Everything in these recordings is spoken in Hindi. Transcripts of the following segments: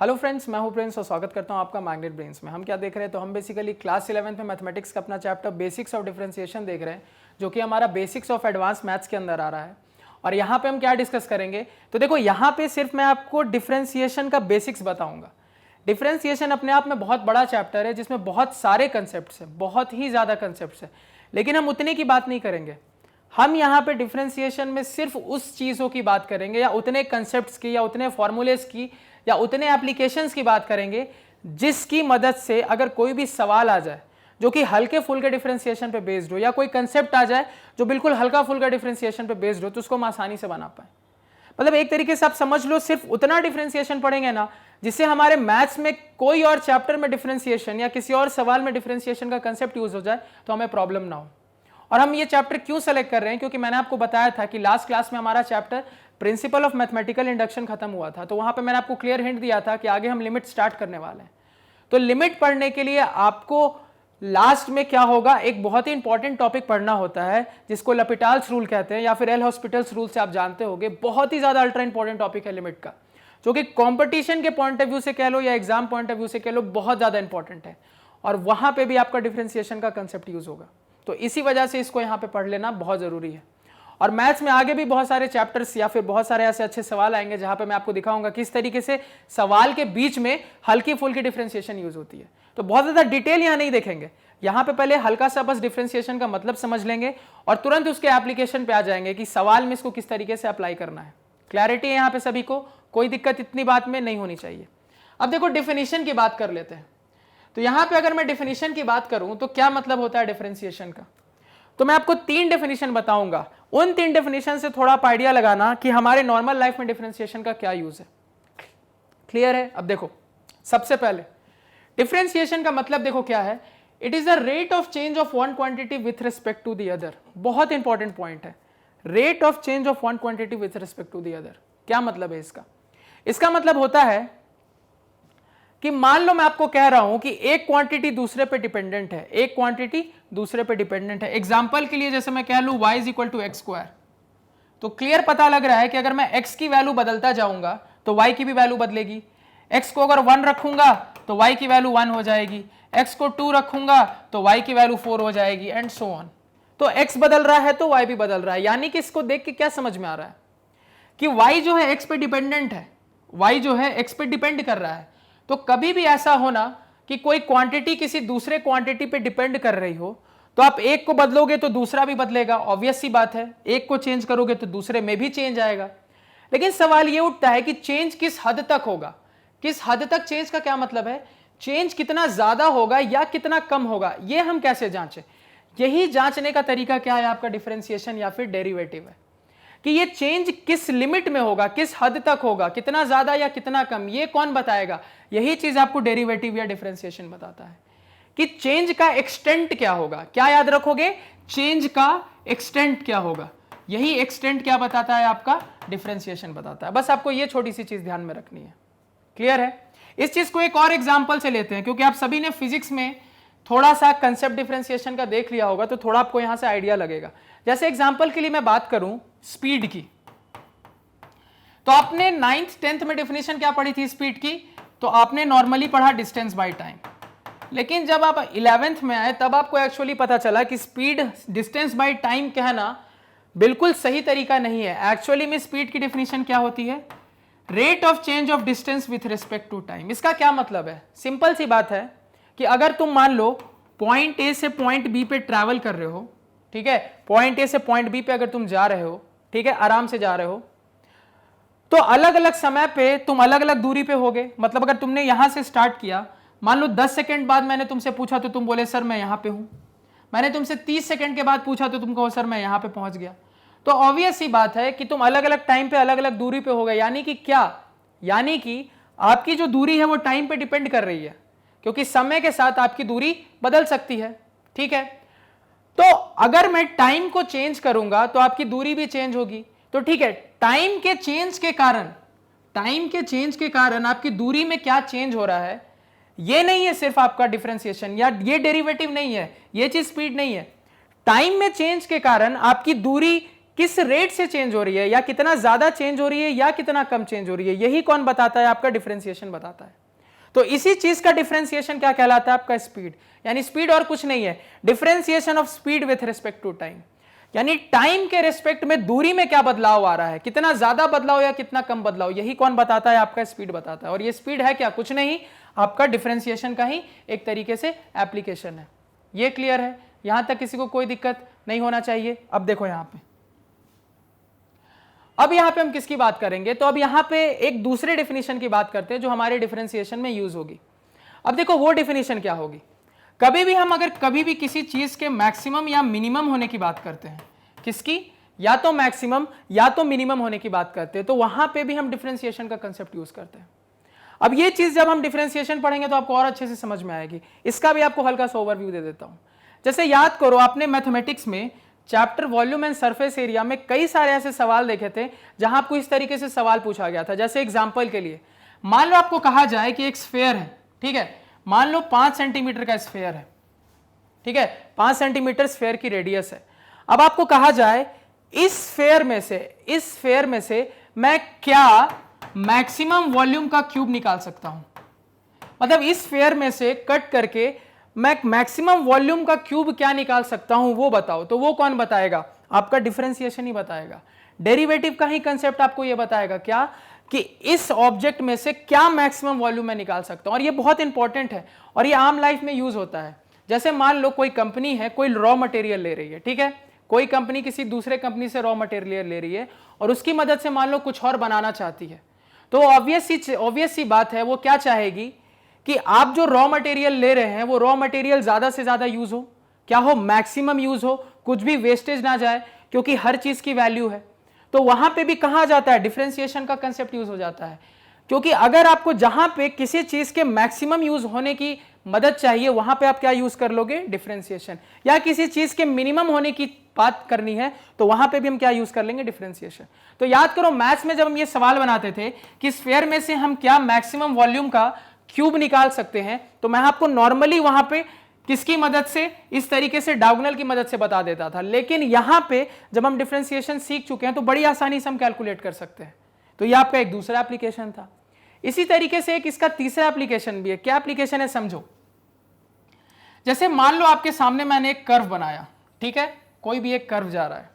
हेलो फ्रेंड्स, मैं हूं प्रिंस और स्वागत करता हूं आपका मैग्नेट ब्रेन्स में। हम क्या देख रहे हैं, तो हम बेसिकली क्लास 11th में मैथमेटिक्स का अपना चैप्टर बेसिक्स ऑफ डिफरेंशिएशन देख रहे हैं, जो कि हमारा बेसिक्स ऑफ एडवांस मैथ्स के अंदर आ रहा है। और यहाँ पे हम क्या डिस्कस करेंगे, तो देखो यहाँ पे सिर्फ मैं आपको डिफरेंशिएशन का बेसिक्स बताऊंगा। डिफरेंशिएशन अपने आप में बहुत बड़ा चैप्टर है, जिसमें बहुत सारे कंसेप्ट हैं, बहुत ही ज़्यादा कंसेप्ट हैं, लेकिन हम उतने की बात नहीं करेंगे। हम यहाँ पे डिफरेंशिएशन में सिर्फ उस चीज़ों की बात करेंगे, या उतने कंसेप्ट्स की, या उतने फॉर्मूलेस की, या उतने एप्लीकेशंस की बात करेंगे जिसकी मदद से अगर कोई भी सवाल आ जाए जो कि हल्के फुल्के डिफरेंशिएशन पे बेस्ड हो, या कोई कंसेप्ट आ जाए जो बिल्कुल हल्का फुल्का डिफरेंशिएशन पे बेस्ड हो, तो उसको हम आसानी से बना पाए। मतलब एक तरीके से आप समझ लो, सिर्फ उतना डिफरेंशिएशन पढ़ेंगे ना जिससे हमारे मैथ्स में कोई और चैप्टर में डिफरेंशिएशन या किसी और सवाल में डिफरेंशिएशन का कंसेप्ट यूज हो जाए तो हमें प्रॉब्लम ना हो। और हम ये चैप्टर क्यों सेलेक्ट कर रहे हैं, क्योंकि मैंने आपको बताया था कि लास्ट क्लास में हमारा chapter principle of mathematical induction खत्म हुआ था, तो वहां पे मैंने आपको क्लियर हिंट दिया था कि आगे हम लिमिट स्टार्ट करने वाले हैं। तो लिमिट पढ़ने के लिए आपको लास्ट में क्या होगा, एक बहुत ही इंपॉर्टेंट टॉपिक पढ़ना होता है जिसको लपिटाल्स रूल कहते हैं, या फिर एल हॉस्पिटल्स रूल से आप जानते होंगे। बहुत ही ज्यादा अल्ट्रा इंपॉर्टेंट टॉपिक है लिमिट का, जो कि कॉम्पिटिशन के पॉइंट ऑफ व्यू से कह लो या एग्जाम पॉइंट ऑफ व्यू से कह लो, बहुत ज्यादा इंपॉर्टेंट है। और वहां पे भी आपका डिफरेंशिएशन का कंसेप्ट यूज होगा, तो इसी वजह से इसको यहाँ पे पढ़ लेना बहुत जरूरी है। और मैथ्स में आगे भी बहुत सारे चैप्टर्स या फिर बहुत सारे ऐसे अच्छे सवाल आएंगे जहां पे मैं आपको दिखाऊंगा किस तरीके से सवाल के बीच में हल्की फुल्की डिफरेंशिएशन यूज होती है। तो बहुत ज्यादा डिटेल यहाँ नहीं देखेंगे, यहाँ पे पहले हल्का सा बस डिफरेंशिएशन का मतलब समझ लेंगे और तुरंत उसके एप्लीकेशन पे आ जाएंगे कि सवाल में इसको किस तरीके से अप्लाई करना है। क्लैरिटी है यहाँ पे सभी को, कोई दिक्कत इतनी बात में नहीं होनी चाहिए। अब देखो डिफिनीशन की बात कर लेते हैं। तो यहाँ पे अगर मैं डिफिनीशन की बात करूं तो क्या मतलब होता है डिफरेंशिएशन का, तो मैं आपको 3 डेफिनेशन बताऊंगा। उन 3 डेफिनेशन से थोड़ा आप आइडिया लगाना कि हमारे नॉर्मल लाइफ में डिफरेंशिएशन का क्या यूज है। क्लियर है? अब देखो, सबसे पहले डिफरेंशिएशन का मतलब देखो क्या है, it is the rate of change of one quantity with respect to the other. बहुत इंपॉर्टेंट पॉइंट है, rate of change of one quantity with respect to the other. क्या मतलब है इसका? इसका मतलब होता है कि मान लो मैं आपको कह रहा हूं कि एक क्वांटिटी दूसरे पे डिपेंडेंट है, एक क्वांटिटी दूसरे पे डिपेंडेंट है। एग्जांपल के लिए जैसे मैं कह लूं y is equal to X square, तो क्लियर पता लग रहा है कि अगर मैं x की वैल्यू बदलता जाऊंगा तो y की भी वैल्यू बदलेगी। x को अगर 1 रखूंगा तो y की वैल्यू 1 हो जाएगी, x को 2 रखूंगा तो y की वैल्यू 4 हो जाएगी, एंड सो ऑन। तो x बदल रहा है तो y भी बदल रहा है। यानी कि इसको देख के क्या समझ में आ रहा है कि y जो है x पे डिपेंडेंट है, y जो है x पे डिपेंड कर रहा है। तो कभी भी ऐसा होना कि कोई क्वांटिटी किसी दूसरे क्वांटिटी पे डिपेंड कर रही हो, तो आप एक को बदलोगे तो दूसरा भी बदलेगा, ऑब्वियस सी बात है। एक को चेंज करोगे तो दूसरे में भी चेंज आएगा। लेकिन सवाल ये उठता है कि चेंज किस हद तक होगा, किस हद तक चेंज का क्या मतलब है, चेंज कितना ज्यादा होगा या कितना कम होगा, ये हम कैसे जांचें। यही जांचने का तरीका क्या है, आपका डिफरेंशिएशन या फिर डेरिवेटिव है, कि ये चेंज किस लिमिट में होगा, किस हद तक होगा, कितना ज्यादा या कितना कम, ये कौन बताएगा। यही चीज आपको डेरिवेटिव या डिफरेंशिएशन बताता है कि चेंज का एक्सटेंट क्या होगा। क्या याद रखोगे, चेंज का एक्सटेंट क्या होगा। यही एक्सटेंट क्या बताता है, आपका डिफरेंशिएशन बताता है। बस आपको ये छोटी सी चीज ध्यान में रखनी है। क्लियर है? इस चीज को एक और एग्जांपल से लेते हैं, क्योंकि आप सभी ने फिजिक्स में थोड़ा सा कंसेप्ट डिफरेंशिएशन का देख लिया होगा, तो थोड़ा आपको यहां से आइडिया लगेगा। जैसे एग्जांपल के लिए मैं बात करूं स्पीड की, तो आपने 9th 10th में डेफिनेशन क्या पढ़ी थी स्पीड की, तो आपने नॉर्मली पढ़ा डिस्टेंस बाय टाइम। लेकिन जब आप 11th में आए तब आपको एक्चुअली पता चला कि स्पीड डिस्टेंस बाय टाइम कहना बिल्कुल सही तरीका नहीं है। एक्चुअली में स्पीड की डेफिनेशन क्या होती है, rate of change of distance with respect to time. इसका क्या मतलब है, सिंपल सी बात है कि अगर तुम मान लो पॉइंट ए से पॉइंट बी पे ट्रैवल कर रहे हो, ठीक है, पॉइंट ए से पॉइंट बी पे अगर तुम जा रहे हो, ठीक है, आराम से जा रहे हो, तो अलग अलग समय पे तुम अलग अलग दूरी पे होगे। मतलब अगर तुमने यहां से स्टार्ट किया, मान लो 10 सेकंड बाद मैंने तुमसे पूछा तो तुम बोले सर मैं यहां पे हूं। मैंने तुमसे 30 सेकंड के बाद पूछा तो तुम कहो सर मैं यहां पे पहुंच गया। तो ऑब्वियस सी बात है कि तुम अलग अलग टाइम पे अलग अलग दूरी पे हो गए। यानी कि क्या, यानी कि आपकी जो दूरी है वो टाइम पे डिपेंड कर रही है, क्योंकि समय के साथ आपकी दूरी बदल सकती है। ठीक है, तो अगर मैं टाइम को चेंज करूंगा तो आपकी दूरी भी चेंज होगी। तो ठीक है, टाइम के चेंज के कारण आपकी दूरी में क्या चेंज हो रहा है, ये नहीं है सिर्फ आपका डिफरेंशिएशन या ये डेरिवेटिव नहीं है, ये चीज स्पीड नहीं है। टाइम में चेंज के कारण आपकी दूरी किस रेट से चेंज हो रही है, या कितना ज्यादा चेंज हो रही है या कितना कम चेंज हो रही है, यही कौन बताता है? आपका डिफरेंशिएशन बताता है। तो इसी चीज का डिफरेंशिएशन क्या कहलाता है? आपका स्पीड। यानी स्पीड और कुछ नहीं है, differentiation of speed with respect to time. यानी टाइम के रिस्पेक्ट में दूरी में क्या बदलाव आ रहा है, कितना ज्यादा बदलाव या कितना कम बदलाव, यही कौन बताता है? आपका स्पीड बताता है। और ये स्पीड है क्या? कुछ नहीं, आपका डिफरेंशिएशन का ही एक तरीके से एप्लीकेशन है। ये क्लियर है? यहां तक किसी को कोई दिक्कत नहीं होना चाहिए। अब देखो यहां पे, अब यहां पे हम किसकी बात करेंगे? तो अब यहां पे एक दूसरे डेफिनेशन की बात करते हैं जो हमारे डिफरेंशिएशन में यूज होगी। अब देखो वो डेफिनेशन क्या होगी, कभी भी हम अगर कभी भी किसी चीज के मैक्सिमम या मिनिमम होने की बात करते हैं, किसकी? या तो मैक्सिमम या तो मिनिमम होने की बात करते हैं, तो वहां पे भी हम डिफरेंशिएशन का कंसेप्ट यूज करते हैं। अब ये चीज जब हम डिफरेंशिएशन पढ़ेंगे तो आपको और अच्छे से समझ में आएगी। इसका भी आपको हल्का सा ओवरव्यू दे देता हूं। जैसे याद करो, आपने मैथमेटिक्स में chapter volume and surface area में कई सारे ऐसे सवाल देखे थे जहां आपको इस तरीके से सवाल पूछा गया था। जैसे एग्जांपल के लिए, मान लो आपको कहा जाए कि एक स्फेयर है, ठीक है, मान लो 5 सेंटीमीटर का स्फेयर है, ठीक है, 5 सेंटीमीटर स्फेयर की रेडियस है। अब आपको कहा जाए इस स्फेयर में से मैं क्या मैक्सिमम वॉल्यूम का क्यूब निकाल सकता हूं, मतलब इस स्फेयर में से कट करके मैं मैक्सिमम वॉल्यूम का क्यूब क्या निकाल सकता हूं वो बताओ। तो वो कौन बताएगा? आपका डिफरेंशिएशन ही बताएगा। डेरिवेटिव का ही कंसेप्ट आपको ये बताएगा क्या, कि इस ऑब्जेक्ट में से क्या मैक्सिमम वॉल्यूम मैं निकाल सकता हूं। और ये बहुत इंपॉर्टेंट है और ये आम लाइफ में यूज होता है। जैसे मान लो कोई कंपनी है, कोई रॉ मटेरियल ले रही है, ठीक है, कोई कंपनी किसी दूसरे कंपनी से रॉ मटेरियल ले रही है और उसकी मदद से मान लो कुछ और बनाना चाहती है, तो ऑब्वियस सी बात है, वो क्या चाहेगी कि आप जो रॉ मटेरियल ले रहे हैं वो रॉ मटेरियल ज्यादा से ज्यादा यूज हो, क्या हो, मैक्सिमम यूज हो, कुछ भी वेस्टेज ना जाए, क्योंकि हर चीज की वैल्यू है। तो वहां पे भी कहा जाता है, डिफरेंशिएशन का कंसेप्ट यूज हो जाता है। क्योंकि अगर आपको जहां पे किसी चीज के मैक्सिमम यूज होने की मदद चाहिए, वहां पे आप क्या यूज कर लोगे? डिफरेंशिएशन। या किसी चीज के मिनिमम होने की बात करनी है तो वहां पे भी हम क्या यूज कर लेंगे? डिफरेंशिएशन। तो याद करो, मैथ्स में जब हम ये सवाल बनाते थे कि स्फीयर में से हम क्या मैक्सिमम वॉल्यूम का क्यूब निकाल सकते हैं, तो मैं आपको नॉर्मली वहां पे किसकी मदद से, इस तरीके से डायगोनल की मदद से बता देता था। लेकिन यहां पे जब हम डिफरेंशिएशन सीख चुके हैं तो बड़ी आसानी से हम कैलकुलेट कर सकते हैं। तो ये आपका एक दूसरा एप्लीकेशन था। इसी तरीके से एक इसका तीसरा एप्लीकेशन भी है। क्या एप्लीकेशन है? समझो, जैसे मान लो आपके सामने मैंने एक कर्व बनाया, ठीक है, कोई भी एक कर्व जा रहा है।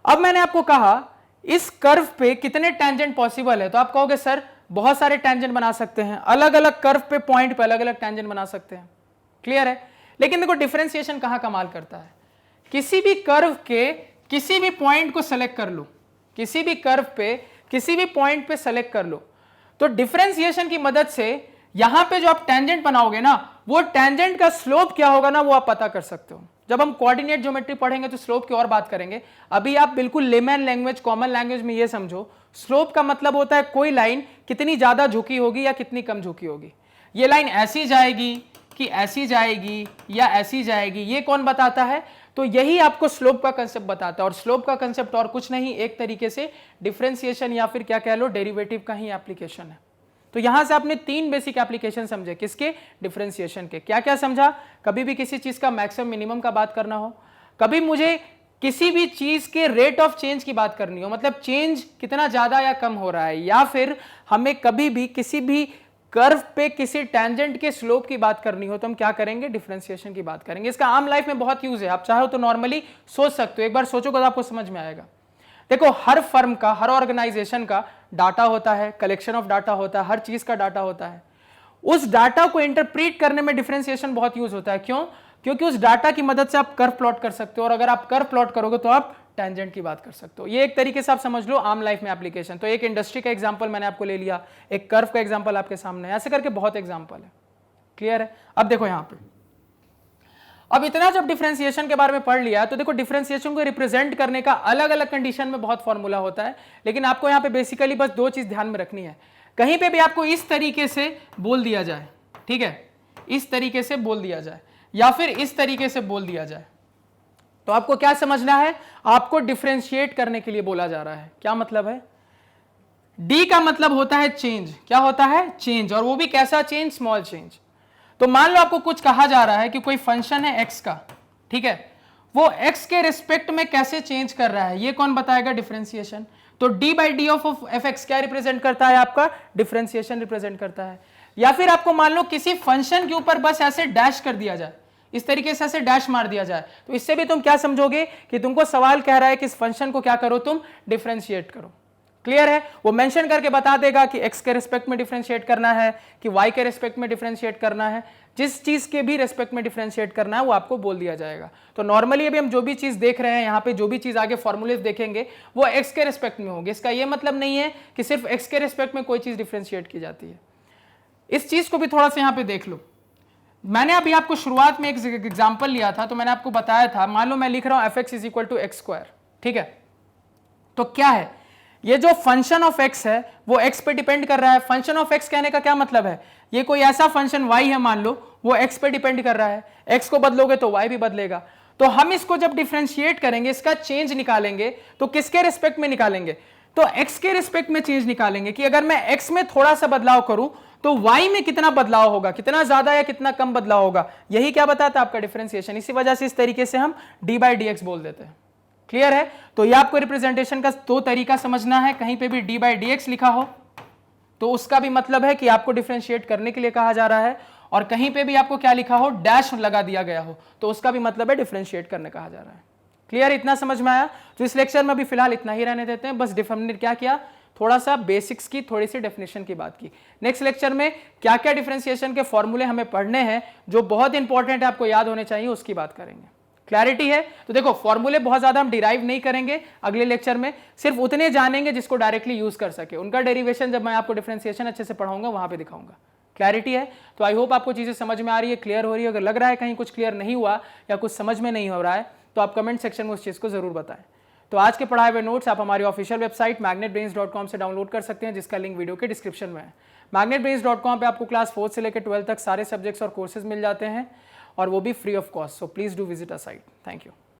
अब मैंने आपको कहा इस कर्व पे कितने टेंजेंट पॉसिबल है, तो आप कहोगे सर बहुत सारे टेंजेंट बना सकते हैं, अलग अलग कर्व पे पॉइंट पे अलग अलग टेंजेंट बना सकते हैं, क्लियर है। लेकिन देखो डिफरेंशिएशन कहां कमाल करता है, किसी भी कर्व के किसी भी पॉइंट को सेलेक्ट कर लो, किसी भी कर्व पे किसी भी पॉइंट पे सेलेक्ट कर लो, तो डिफरेंशिएशन की मदद से यहां पे जो आप टेंजेंट बनाओगे ना, वो टेंजेंट का स्लोप क्या होगा ना, वो आप पता कर सकते हो। जब हम कोऑर्डिनेट ज्योमेट्री पढ़ेंगे तो स्लोप की और बात करेंगे। अभी आप बिल्कुल लेमैन लैंग्वेज, कॉमन लैंग्वेज में ये समझो, स्लोप का मतलब होता है कोई लाइन कितनी ज्यादा झुकी होगी या कितनी कम झुकी होगी। ये लाइन ऐसी जाएगी कि ऐसी जाएगी या ऐसी जाएगी, ये कौन बताता है? तो यही आपको स्लोप का कंसेप्ट बताता है। और स्लोप का कंसेप्ट और कुछ नहीं, एक तरीके से डिफरेंशिएशन या फिर क्या कह लो, डेरिवेटिव का ही एप्लीकेशन है। तो यहां से आपने 3 बेसिक एप्लीकेशन समझे, किसके? डिफरेंशिएशन के। क्या क्या समझा? कभी भी किसी चीज का मैक्सिमम मिनिमम का बात करना हो, कभी मुझे किसी भी चीज के रेट ऑफ चेंज की बात करनी हो, मतलब चेंज कितना ज्यादा या कम हो रहा है, या फिर हमें कभी भी किसी भी कर्व पे किसी टेंजेंट के स्लोप की बात करनी हो, तो हम क्या करेंगे? डिफरेंशिएशन की बात करेंगे। इसका आम लाइफ में बहुत यूज है, आप चाहो तो नॉर्मली सोच सकते हो, एक बार सोचोगे तो आपको समझ में आएगा। देखो हर फर्म का, हर ऑर्गेनाइजेशन का डाटा होता है, कलेक्शन ऑफ डाटा होता है, हर चीज का डाटा होता है। उस डाटा को इंटरप्रीट करने में डिफरेंशिएशन बहुत यूज होता है। क्यों? क्योंकि उस डाटा की मदद से आप कर्व प्लॉट कर सकते हो, और अगर आप कर्व प्लॉट करोगे तो आप टेंजेंट की बात कर सकते हो। ये एक तरीके से आप समझ लो आम लाइफ में एप्लीकेशन। तो एक इंडस्ट्री का एग्जांपल मैंने आपको ले लिया, एक कर्व का एग्जांपल आपके सामने, ऐसे करके बहुत एग्जांपल है, क्लियर है। अब देखो यहां पे, अब इतना जब डिफरेंशिएशन के बारे में पढ़ लिया, तो देखो डिफरेंशिएशन को रिप्रेजेंट करने का अलग अलग कंडीशन में बहुत फॉर्मूला होता है, लेकिन आपको यहां पे बेसिकली बस 2 चीज ध्यान में रखनी है। कहीं पे भी आपको इस तरीके से बोल दिया जाए, ठीक है, इस तरीके से बोल दिया जाए या फिर इस तरीके से बोल दिया जाए, तो आपको क्या समझना है? आपको डिफरेंशिएट करने के लिए बोला जा रहा है। क्या मतलब है? डी का मतलब होता है चेंज। क्या होता है? चेंज। और वो भी कैसा चेंज? Small change. तो मान लो आपको कुछ कहा जा रहा है कि कोई फंक्शन है एक्स का, ठीक है, वो x के रिस्पेक्ट में कैसे चेंज कर रहा है, ये कौन बताएगा? डिफरेंशिएशन। तो d by D of F x क्या रिप्रेजेंट करता है? आपका डिफरेंशिएशन रिप्रेजेंट करता है। या फिर आपको मान लो किसी फंक्शन के ऊपर बस ऐसे डैश कर दिया जाए, इस तरीके से ऐसे डैश मार दिया जाए, तो इससे भी तुम क्या समझोगे कि तुमको सवाल कह रहा है कि इस फंक्शन को क्या करो, तुम डिफरेंशिएट करो। क्लियर है? वो मेंशन करके बता देगा कि x के रिस्पेक्ट में डिफरेंशिएट करना है कि y के रिस्पेक्ट में डिफरेंशिएट करना है, जिस चीज के भी रिस्पेक्ट में डिफरेंशिएट करना है वो आपको बोल दिया जाएगा। तो नॉर्मली अभी हम जो भी चीज देख रहे हैं यहाँ पे, जो भी चीज आगे फॉर्मूलेज देखेंगे वो x के रिस्पेक्ट में होगी। इसका ये मतलब नहीं है कि सिर्फ x के रिस्पेक्ट में कोई चीज डिफरेंशिएट की जाती है। इस चीज को भी थोड़ा सा यहाँ पे देख लो। मैंने अभी आपको शुरुआत में एक एग्जाम्पल लिया था, तो मैंने आपको बताया था, मान लो मैं लिख रहा हूं F X is equal to X square, ठीक है? तो क्या है, ये जो फंक्शन ऑफ x है वो x पे डिपेंड कर रहा है। फंक्शन ऑफ x कहने का क्या मतलब है? ये कोई ऐसा फंक्शन y है मान लो, वो x पे डिपेंड कर रहा है, x को बदलोगे तो y भी बदलेगा। तो हम इसको जब डिफरेंशिएट करेंगे, इसका चेंज निकालेंगे, तो किसके रिस्पेक्ट में निकालेंगे? तो x के रिस्पेक्ट में चेंज निकालेंगे कि अगर मैं x में थोड़ा सा बदलाव करूं तो y में कितना बदलाव होगा, कितना ज्यादा या कितना कम बदलाव होगा। यही क्या बताता है? आपका डिफरेंशिएशन। इसी वजह से इस तरीके से हम d बाई डी एक्स बोल देते हैं। क्लियर है? तो ये आपको रिप्रेजेंटेशन का दो तरीका समझना है। कहीं पे भी d बाई डी एक्स लिखा हो तो उसका भी मतलब है कि आपको डिफरेंशिएट करने के लिए कहा जा रहा है, और कहीं पे भी आपको क्या लिखा हो, डैश लगा दिया गया हो, तो उसका भी मतलब है डिफरेंशिएट करने कहा जा रहा है। क्लियर? इतना समझ में आया? तो इस लेक्चर में अभी फिलहाल इतना ही रहने देते हैं। बस हमने क्या किया, थोड़ा सा बेसिक्स की, थोड़ी सी डेफिनेशन की बात की। नेक्स्ट लेक्चर में क्या क्या डिफरेंशिएशन के फॉर्मूले हमें पढ़ने हैं जो बहुत इंपॉर्टेंट है, आपको याद होने चाहिए, उसकी बात करेंगे। क्लैरिटी है? तो देखो, फॉर्मूले बहुत ज्यादा हम डिराइव नहीं करेंगे अगले लेक्चर में, सिर्फ उतने जानेंगे जिसको डायरेक्टली यूज कर सके। उनका डेरिवेशन जब मैं आपको डिफरेंशिएशन अच्छे से पढ़ाऊंगा वहां पे दिखाऊंगा। क्लैरिटी है? तो आई होप आपको चीजें समझ में आ रही है, क्लियर हो रही है। अगर लग रहा है कहीं कुछ क्लियर नहीं हुआ या कुछ समझ में नहीं हो रहा है तो आप कमेंट सेक्शन में उस चीज को जरूर बताएं। तो आज के पढ़ाए हुए नोट्स आप हमारी ऑफिशियल वेबसाइट magnetbrains.com से डाउनलोड कर सकते हैं, जिसका लिंक वीडियो के डिस्क्रिप्शन में है। magnetbrains.com पे आपको क्लास 4 से लेकर 12 तक सारे सब्जेक्ट्स और कोर्सेज मिल जाते हैं, और वो भी free of cost. So please do visit a site. Thank you.